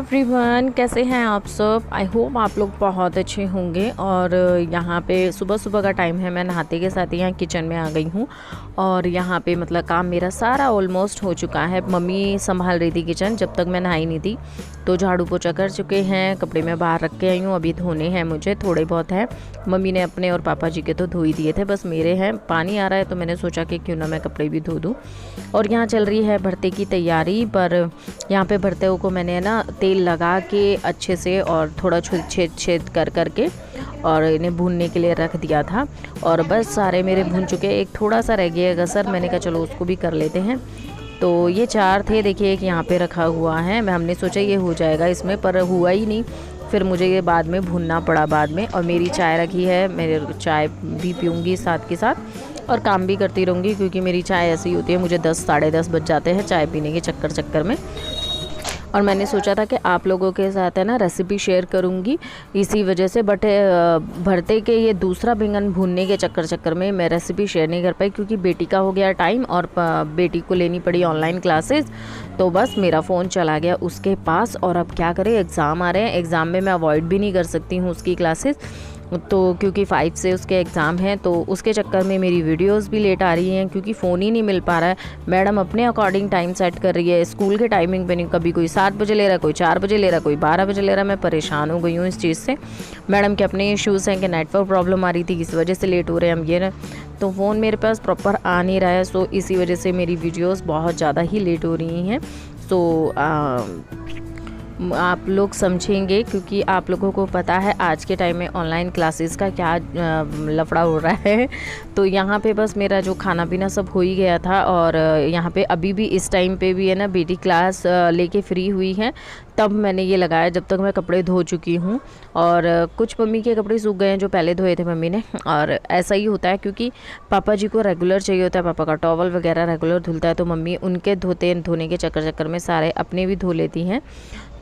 Everyone, कैसे हैं आप सब। आई होप आप लोग बहुत अच्छे होंगे। और यहाँ पे सुबह सुबह का टाइम है। मैं नहाते के साथ ही यहाँ किचन में आ गई हूँ और यहाँ पे मतलब काम मेरा सारा ऑलमोस्ट हो चुका है। मम्मी संभाल रही थी किचन जब तक मैं नहाई नहीं थी, तो झाड़ू पोछा कर चुके हैं। कपड़े मैं बाहर रख के आई हूँ, अभी धोने हैं मुझे, थोड़े बहुत हैं। मम्मी ने अपने और पापा जी के तो धो ही दिए थे, बस मेरे हैं। पानी आ रहा है तो मैंने सोचा कि क्यों ना मैं कपड़े भी धो दूँ। और यहाँ चल रही है भरते की तैयारी। पर यहाँ पे भरते को मैंने ना तेल लगा के अच्छे से और थोड़ा छेद छेद कर करके और इन्हें भूनने के लिए रख दिया था। और बस सारे मेरे भून चुके, एक थोड़ा सा रह गया गसर, मैंने कहा चलो उसको भी कर लेते हैं। तो ये चार थे, देखिए एक यहाँ पे रखा हुआ है। हमने सोचा ये हो जाएगा इसमें, पर हुआ ही नहीं। फिर मुझे ये बाद में भूनना पड़ा बाद में। और मेरी चाय रखी है, मेरे चाय भी पीऊँगी साथ के साथ और काम भी करती रहूँगी, क्योंकि मेरी चाय ऐसी होती है, मुझे 10 साढ़े 10 बज जाते हैं चाय पीने के चक्कर में। और मैंने सोचा था कि आप लोगों के साथ है ना रेसिपी शेयर करूंगी इसी वजह से। बट भरते के ये दूसरा बैंगन भूनने के चक्कर में मैं रेसिपी शेयर नहीं कर पाई, क्योंकि बेटी का हो गया टाइम और बेटी को लेनी पड़ी ऑनलाइन क्लासेस। तो बस मेरा फ़ोन चला गया उसके पास। और अब क्या करें, एग्ज़ाम आ रहे हैं, एग्ज़ाम में मैं अवॉइड भी नहीं कर सकती हूँ उसकी क्लासेस। तो क्योंकि 5 से उसके एग्ज़ाम हैं, तो उसके चक्कर में मेरी वीडियोस भी लेट आ रही हैं, क्योंकि फ़ोन ही नहीं मिल पा रहा है। मैडम अपने अकॉर्डिंग टाइम सेट कर रही है, स्कूल के टाइमिंग पे नहीं। कभी कोई 7 बजे ले रहा है, कोई 4 बजे ले रहा है, कोई 12 बजे ले रहा है। मैं परेशान हो गई हूँ इस चीज़ से। मैडम के अपने इश्यूज़ हैं कि नेटवर्क प्रॉब्लम आ रही थी, इस वजह से लेट हो रहे हैं हम ये ना। तो फ़ोन मेरे पास प्रॉपर आ नहीं रहा है, सो इसी वजह से मेरी वीडियोज़ बहुत ज़्यादा ही लेट हो रही हैं। सो आप लोग समझेंगे, क्योंकि आप लोगों को पता है आज के टाइम में ऑनलाइन क्लासेस का क्या लफड़ा हो रहा है। तो यहाँ पे बस मेरा जो खाना पीना सब हो ही गया था। और यहाँ पे अभी भी इस टाइम पे भी है ना, बेटी क्लास लेके फ्री हुई है, तब मैंने ये लगाया, जब तक मैं कपड़े धो चुकी हूँ। और कुछ मम्मी के कपड़े सूख गए हैं जो पहले धोए थे मम्मी ने। और ऐसा ही होता है, क्योंकि पापा जी को रेगुलर चाहिए होता है, पापा का टॉवल वगैरह रेगुलर धुलता है, तो मम्मी उनके धोने के चक्कर में सारे अपने भी धो लेती हैं।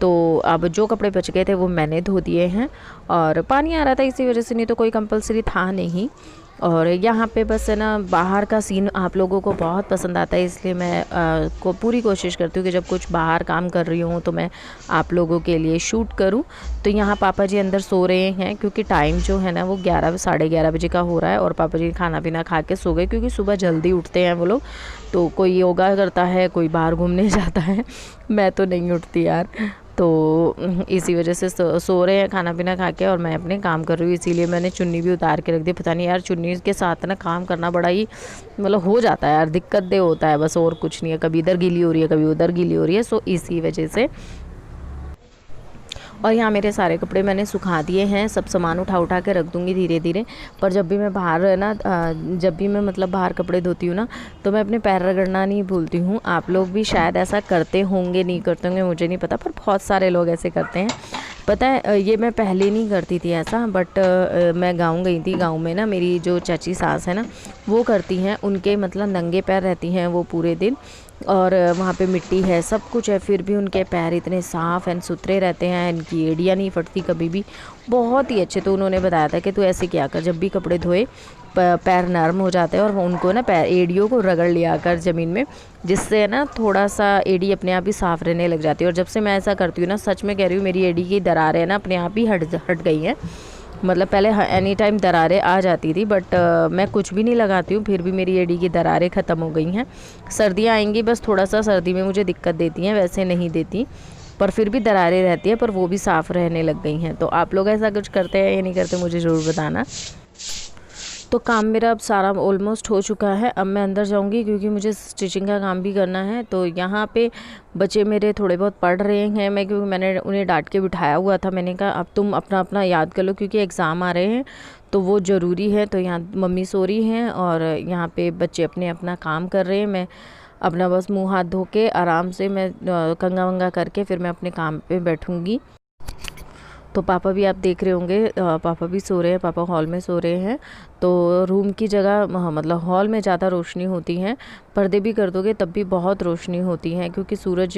तो अब जो कपड़े बच गए थे वो मैंने धो दिए हैं। और पानी आ रहा था इसी वजह से, नहीं तो कोई कंपलसरी था नहीं। और यहाँ पे बस है ना, बाहर का सीन आप लोगों को बहुत पसंद आता है, इसलिए मैं को पूरी कोशिश करती हूँ कि जब कुछ बाहर काम कर रही हूँ तो मैं आप लोगों के लिए शूट करूँ। तो यहाँ पापा जी अंदर सो रहे हैं, क्योंकि टाइम जो है ना वो 11 साढ़े 11 बजे का हो रहा है। और पापा जी खाना पीना खा के सो गए, क्योंकि सुबह जल्दी उठते हैं वो लोग। तो कोई योगा करता है, कोई बाहर घूमने जाता है, मैं तो नहीं उठती यार। तो इसी वजह से सो रहे हैं खाना पीना खा के, और मैं अपने काम कर रही हूँ। इसीलिए मैंने चुन्नी भी उतार के रख दी। पता नहीं यार, चुन्नी के साथ ना काम करना बड़ा ही मतलब हो जाता है यार, दिक्कत दे होता है बस, और कुछ नहीं है। कभी इधर गीली हो रही है, कभी उधर गीली हो रही है, सो इसी वजह से। और यहाँ मेरे सारे कपड़े मैंने सुखा दिए हैं, सब सामान उठा के रख दूँगी धीरे धीरे। पर जब भी मैं बाहर है ना, जब भी मैं मतलब बाहर कपड़े धोती हूँ ना, तो मैं अपने पैर रगड़ना नहीं भूलती हूँ। आप लोग भी शायद ऐसा करते होंगे, नहीं करते होंगे मुझे नहीं पता, पर बहुत सारे लोग ऐसे करते हैं। पता है, ये मैं पहले नहीं करती थी ऐसा, बट मैं गाँव गई थी। गाँव में ना मेरी जो चाची सास है ना, वो करती हैं। उनके मतलब नंगे पैर रहती हैं वो पूरे दिन, और वहाँ पे मिट्टी है, सब कुछ है, फिर भी उनके पैर इतने साफ़ एंड सुथरे रहते हैं, इनकी एड़ियाँ नहीं फटती कभी भी, बहुत ही अच्छे। तो उन्होंने बताया था कि तू ऐसे क्या कर, जब भी कपड़े धोए पैर नरम हो जाते हैं, और उनको ना पैर एड़ियों को रगड़ लिया कर ज़मीन में, जिससे ना थोड़ा सा एड़ी अपने आप ही साफ़ रहने लग जाती है। और जब से मैं ऐसा करती हूँ ना, सच में कह रही हूँ, मेरी एड़ी की दरारें है ना अपने आप ही हट गई हैं। मतलब पहले एनी टाइम दरारें आ जाती थी, बट मैं कुछ भी नहीं लगाती हूँ, फिर भी मेरी एड़ी की दरारें ख़त्म हो गई हैं। सर्दियाँ आएंगी, बस थोड़ा सा सर्दी में मुझे दिक्कत देती हैं, वैसे नहीं देती, पर फिर भी दरारें रहती है, पर वो भी साफ़ रहने लग गई हैं। तो आप लोग ऐसा कुछ करते हैं या नहीं करते, मुझे ज़रूर बताना। तो काम मेरा अब सारा ऑलमोस्ट हो चुका है। अब मैं अंदर जाऊंगी, क्योंकि मुझे स्टिचिंग का काम भी करना है। तो यहाँ पे बच्चे मेरे थोड़े बहुत पढ़ रहे हैं, क्योंकि मैंने उन्हें डांट के बिठाया हुआ था। मैंने कहा अब तुम अपना अपना याद कर लो, क्योंकि एग्ज़ाम आ रहे हैं तो वो ज़रूरी है। तो यहाँ मम्मी सो रही हैं और यहाँ पे बच्चे अपने अपना काम कर रहे हैं। मैं अपना बस मुँह हाथ धो के आराम से मैं कंघा वंगा करके फिर मैं अपने काम पे बैठूँगी। तो पापा भी आप देख रहे होंगे, पापा भी सो रहे हैं, पापा हॉल में सो रहे हैं। तो रूम की जगह मतलब हॉल में ज़्यादा रोशनी होती है, पर्दे भी कर दोगे तब भी बहुत रोशनी होती है, क्योंकि सूरज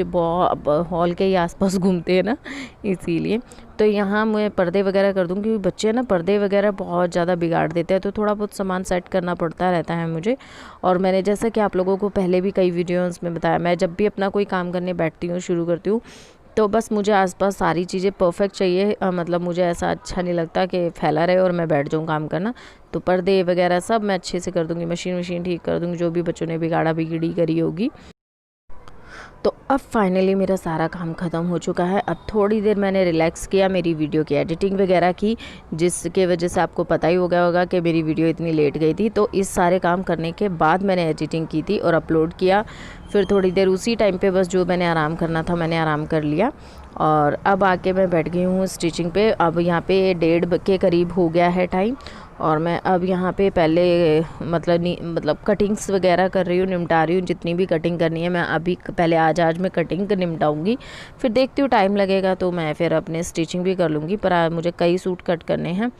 हॉल के ही आसपास घूमते हैं ना, इसीलिए। तो यहाँ मैं पर्दे वगैरह कर दूँ, क्योंकि बच्चे ना पर्दे वगैरह बहुत ज़्यादा बिगाड़ देते हैं, तो थोड़ा बहुत सामान सेट करना पड़ता रहता है मुझे। और मैंने जैसा कि आप लोगों को पहले भी कई वीडियोज़ में बताया, मैं जब भी अपना कोई काम करने बैठती हूँ, शुरू करती हूँ, तो बस मुझे आसपास सारी चीज़ें परफेक्ट चाहिए, मतलब मुझे ऐसा अच्छा नहीं लगता कि फैला रहे और मैं बैठ जाऊँ काम करना। तो पर्दे वगैरह सब मैं अच्छे से कर दूँगी, मशीन ठीक कर दूँगी, जो भी बच्चों ने बिगाड़ा बिगड़ी करी होगी। तो अब फाइनली मेरा सारा काम ख़त्म हो चुका है। अब थोड़ी देर मैंने रिलैक्स किया, मेरी वीडियो की एडिटिंग वगैरह की, जिसके वजह से आपको पता ही हो गया होगा कि मेरी वीडियो इतनी लेट गई थी। तो इस सारे काम करने के बाद मैंने एडिटिंग की थी और अपलोड किया। फिर थोड़ी देर उसी टाइम पे बस जो मैंने आराम करना था मैंने आराम कर लिया और अब आके मैं बैठ गई हूँ स्टिचिंग पे। अब यहाँ पे 1:30 के करीब हो गया है टाइम और मैं अब यहाँ पे पहले मतलब कटिंग्स वगैरह कर रही हूँ, निपटा रही हूँ जितनी भी कटिंग करनी है। मैं अभी पहले आज मैं कटिंग निपटाऊँगी, फिर देखती हूँ टाइम लगेगा तो मैं फिर अपने स्टिचिंग भी कर लूँगी। पर आज मुझे कई सूट कट करने हैं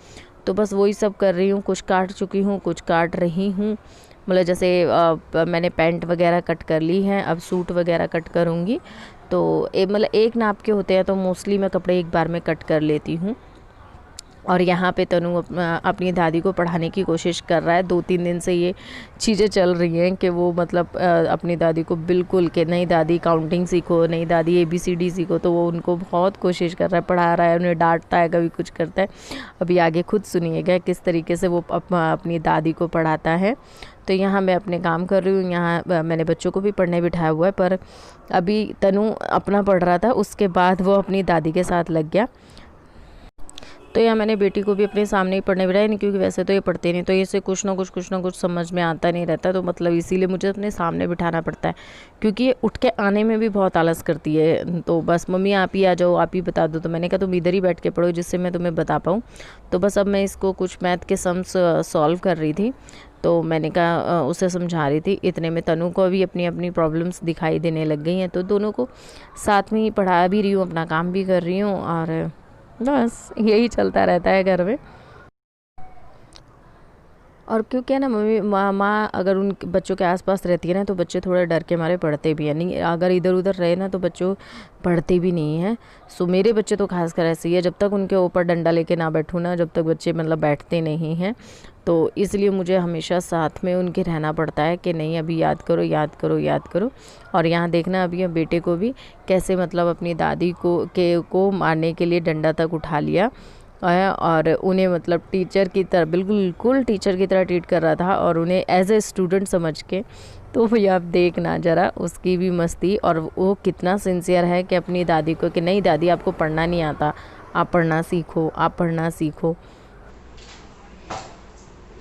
तो बस वही सब कर रही हूँ। कुछ काट चुकी हूँ, कुछ काट रही हूँ। मतलब जैसे मैंने पैंट वगैरह कट कर ली हैं, अब सूट वगैरह कट करूँगी। तो मतलब एक नाप के होते हैं तो मोस्टली मैं कपड़े एक बार में कट कर लेती हूँ। और यहाँ पे तनु अपनी दादी को पढ़ाने की कोशिश कर रहा है। 2-3 दिन से ये चीज़ें चल रही हैं कि वो मतलब अपनी दादी को बिल्कुल कि नहीं दादी काउंटिंग सीखो, नहीं दादी ABCD सीखो। तो वो उनको बहुत कोशिश कर रहा है, पढ़ा रहा है, उन्हें डांटता है, कभी कुछ करता है। अभी आगे खुद सुनिएगा किस तरीके से वो अपनी दादी को पढ़ाता है। तो यहाँ मैं अपने काम कर रही हूँ। यहाँ मैंने बच्चों को भी पढ़ने बिठाया हुआ है, पर अभी तनु अपना पढ़ रहा था, उसके बाद वो अपनी दादी के साथ लग गया। तो यहाँ मैंने बेटी को भी अपने सामने ही पढ़ने बिठाया, नहीं क्योंकि वैसे तो ये पढ़ते नहीं, तो इसे कुछ ना कुछ समझ में आता नहीं रहता। तो मतलब इसीलिए मुझे अपने सामने बिठाना पड़ता है, क्योंकि ये उठ के आने में भी बहुत आलस करती है। तो बस मम्मी आप ही आ जाओ, आप ही बता दो। तो मैंने कहा तुम इधर ही बैठ के पढ़ो जिससे मैं तुम्हें बता पाऊँ। तो बस अब मैं इसको कुछ मैथ के सम्स सॉल्व कर रही थी, तो मैंने कहा उसे समझा रही थी। इतने में तनु को भी अपनी अपनी प्रॉब्लम्स दिखाई देने लग गई हैं, तो दोनों को साथ में ही पढ़ा भी रही हूँ, अपना काम भी कर रही हूँ और बस यही चलता रहता है घर में। और क्योंकि है ना मम्मी माँ अगर उन बच्चों के आसपास रहती है ना तो बच्चे थोड़े डर के मारे पढ़ते भी हैं। नहीं अगर इधर उधर रहे ना तो बच्चों पढ़ते भी नहीं हैं। सो मेरे बच्चे तो खासकर ऐसे ही है, जब तक उनके ऊपर डंडा लेके ना बैठूँ ना, जब तक बच्चे मतलब बैठते नहीं हैं। तो इसलिए मुझे हमेशा साथ में उनके रहना पड़ता है कि नहीं अभी याद करो याद करो याद करो। और यहाँ देखना अभी बेटे को भी कैसे मतलब अपनी दादी को मारने के लिए डंडा तक उठा लिया और उन्हें मतलब टीचर की तरह बिल्कुल टीचर की तरह ट्रीट कर रहा था और उन्हें एज ए स्टूडेंट समझ के। तो भैया आप देखना ज़रा उसकी भी मस्ती, और वो कितना सिंसियर है कि अपनी दादी को कि नहीं दादी आपको पढ़ना नहीं आता, आप पढ़ना सीखो, आप पढ़ना सीखो।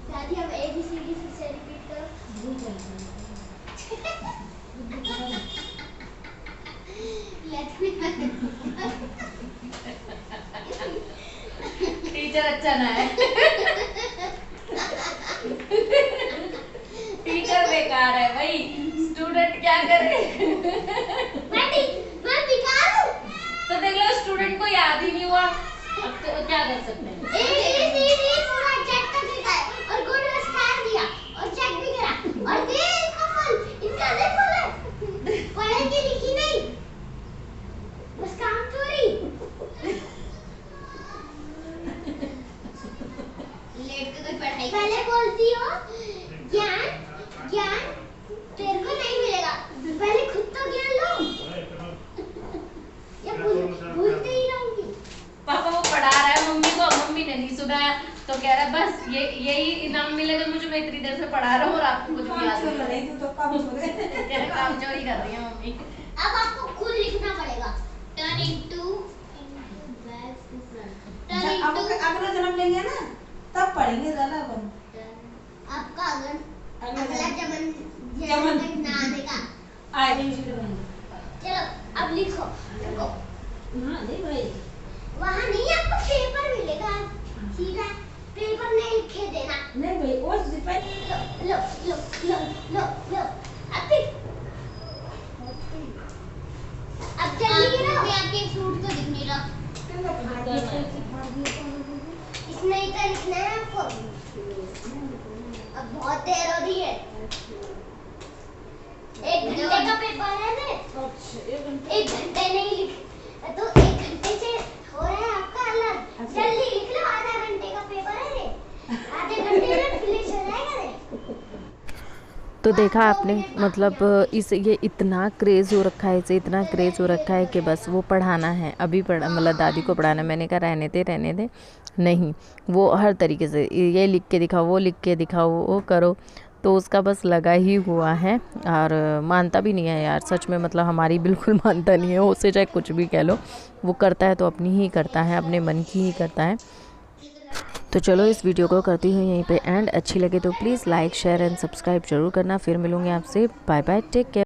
दादी अब ABCD फिर से रिपीट करो। टीचर अच्छा ना है, टीचर बेकार है भाई, स्टूडेंट क्या करे। मैं बेकार हूँ। तो देख लो स्टूडेंट को याद ही नहीं हुआ, अब तो क्या कर सकते हैं। ABCD पूरा चेक कर देता है और गुड में स्टार दिया और चेक भी करा और दे इसका फल, इनका देखो ले पढ़ेगी लिखी नहीं, बस काम चोरी। लेट के कोई पढ़ाई पहले बोलती हो ज्ञान ज्ञान तेरे को नहीं मिलेगा, पहले खुद तो ज्ञान लो। या भूलते ही रहूंगी। पापा वो पढ़ा रहा है मम्मी को, मम्मी ने नहीं सुना तो कह रहा है बस यही इनाम मिलेगा मुझे, मैं इतनी देर से पढ़ा रहा हूँ और आपको कुछ भी याद नहीं। तो काम चोरी कर रही है मम्मी। अब आपको खुद लिखना पड़ेगा। Turn into back to front, turn into अगला जन्म लेंगे ना तब पढ़ेंगे ज़्यादा अपन। आपका अगला जन्म ना आएगा। चलो अब लिखो। हाँ नहीं भाई वहाँ नहीं आपको पेपर मिलेगा, सीधा पेपर में लिखे देना। नहीं भाई और लो लो लो लो लो अब जल्दी गिरो। आपके सूट को दिख नहीं रहा, इसमें ही तो लिखना है आपको। अब बहुत देर हो रही है, 1 घंटे का पेपर है ना। 1 घंटे नहीं लिख तो 1 घंटे से हो रहा है आपका अलग। जल्दी लिख लो, आधा घंटे का पेपर है रे, आधे घंटे में फिनिश हो जाएगा रे। तो देखा आपने, मतलब ये इतना क्रेज़ हो रखा है, इसे इतना क्रेज़ हो रखा है कि बस वो पढ़ाना है, अभी मतलब दादी को पढ़ाना। मैंने कहा रहने दे, नहीं, वो हर तरीके से ये लिख के दिखाओ, वो लिख के दिखाओ, वो करो, तो उसका बस लगा ही हुआ है। और मानता भी नहीं है यार, सच में, मतलब हमारी बिल्कुल मानता नहीं है, उससे चाहे कुछ भी कह लो, वो करता है तो अपनी ही करता है, अपने मन की ही करता है। तो चलो इस वीडियो को करती हूँ यहीं पे एंड। अच्छी लगे तो please like share and subscribe जरूर करना। फिर मिलूँगी आपसे, बाय बाय, टेक केयर।